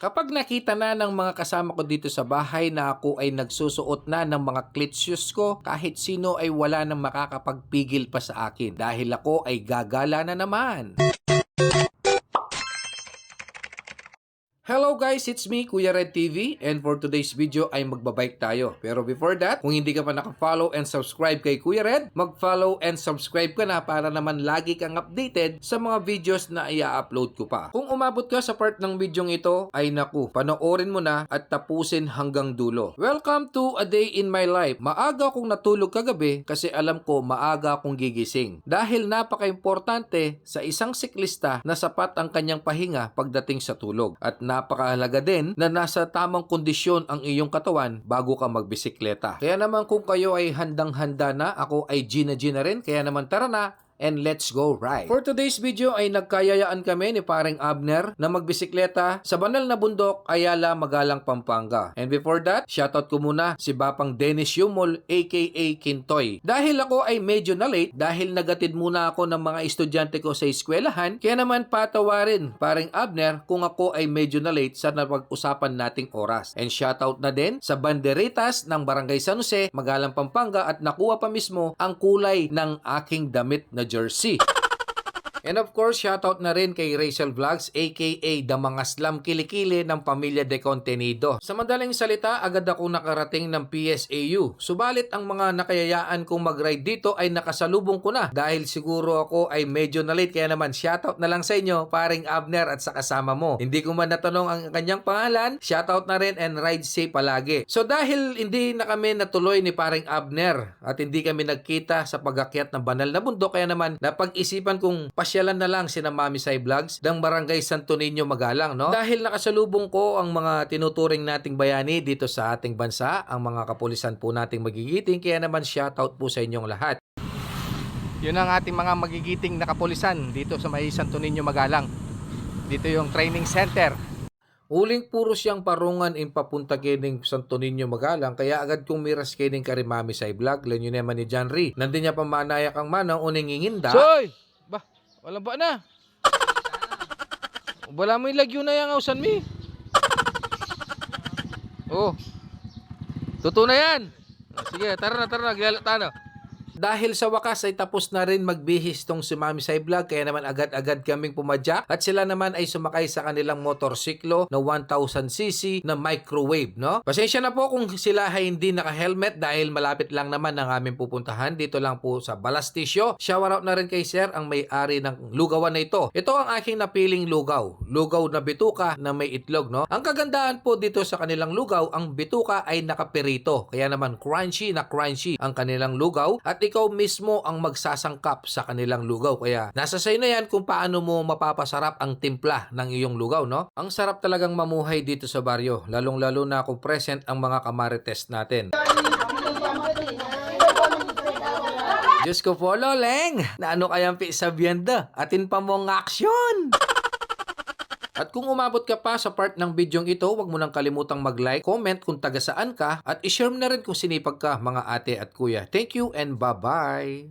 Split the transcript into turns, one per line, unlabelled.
Kapag nakita na ng mga kasama ko dito sa bahay na ako ay nagsusuot na ng mga cleat shoes ko, kahit sino ay wala nang makakapagpigil pa sa akin dahil ako ay gagala na naman. Hello guys, it's me, Kuya Red TV, and for today's video ay magbabike tayo. Pero before that, kung hindi ka pa naka-follow and subscribe kay Kuya Red, mag-follow and subscribe ka na para naman lagi kang updated sa mga videos na i-upload ko pa. Kung umabot ka sa part ng videong ito, ay naku, panoorin mo na at tapusin hanggang dulo. Welcome to a day in my life. Maaga akong natulog kagabi kasi alam ko maaga akong gigising. Dahil napaka-importante sa isang siklista na sapat ang kanyang pahinga pagdating sa tulog. At napakahalaga din na nasa tamang kondisyon ang iyong katawan bago ka magbisikleta. Kaya naman kung kayo ay handang-handa na, ako ay Gina rin, kaya naman tara na and let's go ride. For today's video ay nagkayayaan kami ni paring Abner na magbisikleta sa banal na bundok, Ayala, Magalang, Pampanga. And before that, shoutout ko muna si Bapang Dennis Yumol aka Kintoy. Dahil ako ay medyo na late dahil nagatid muna ako ng mga estudyante ko sa eskwelahan, kaya naman patawarin paring Abner kung ako ay medyo na late sa napag-usapan nating oras. And shoutout na din sa banderitas ng Barangay San Jose, Magalang, Pampanga at nakuha pa mismo ang kulay ng aking damit na jersey. And of course, shoutout na rin kay Rachel Vlogs aka Damangaslam Kilikili ng Pamilya De Contenido. Sa madaling salita, agad ako nakarating ng PSAU. Subalit ang mga nakayayaan kong mag-ride dito ay nakasalubong ko na dahil siguro ako ay medyo na late, kaya naman shoutout na lang sa inyo, paring Abner at sa kasama mo. Hindi ko man natanong ang kanyang pangalan, shoutout na rin and ride safe palagi. So dahil hindi na kami natuloy ni paring Abner at hindi kami nagkita sa pag-akyat ng banal na bundok, kaya naman napag-isipan kong pasyalan na lang sina Mami Sai Vlogs ng Barangay Santo Niño, Magalang, no? Dahil nakasalubong ko ang mga tinuturing nating bayani dito sa ating bansa, ang mga kapulisan po nating magigiting, kaya naman shoutout po sa inyong lahat. Yun ang ating mga magigiting na kapulisan dito sa may Santo Niño, Magalang. Dito yung training center. Uling puro siyang parungan in papunta kining Santo Niño, Magalang, kaya agad kong miras kining kari Mami Sai Vlog, lanyo naman ni John Ree. Nandun niya pamanayak ang manaw, uning inginda. Soy! Bah, walang ba na? Wala mo yung lagyo na yung ausan mi. Oh. Totoo na yan. Sige, tara na, gilalata na. Dahil sa wakas ay tapos na rin magbihis tong si Mami Sai Vlog, kaya naman agad-agad kaming pumadyak at sila naman ay sumakay sa kanilang motorsiklo na 1000cc na microwave, no? Pasensya na po kung sila ay hindi naka-helmet dahil malapit lang naman ang aming pupuntahan. Dito lang po sa Balastisyo. Shout out na rin kay Sir, ang may-ari ng lugawan na ito. Ito ang aking napiling lugaw. Lugaw na bituka na may itlog, no? Ang kagandahan po dito sa kanilang lugaw, ang bituka ay nakapirito. Kaya naman crunchy na crunchy ang kanilang lugaw at ikaw mismo ang magsasangkap sa kanilang lugaw. Kaya nasa sayo na yan kung paano mo mapapasarap ang timpla ng iyong lugaw, no? Ang sarap talagang mamuhay dito sa baryo, lalong-lalo na kung present ang mga kamarites natin. Diyos ko po, Loleng! Na ano kayang pisabyenda? Atin pa mong aksyon! At kung umabot ka pa sa part ng bidyong ito, huwag mo nang kalimutang mag-like, comment kung taga saan ka, at i-share mo na rin kung sinipag ka, mga ate at kuya. Thank you and bye-bye!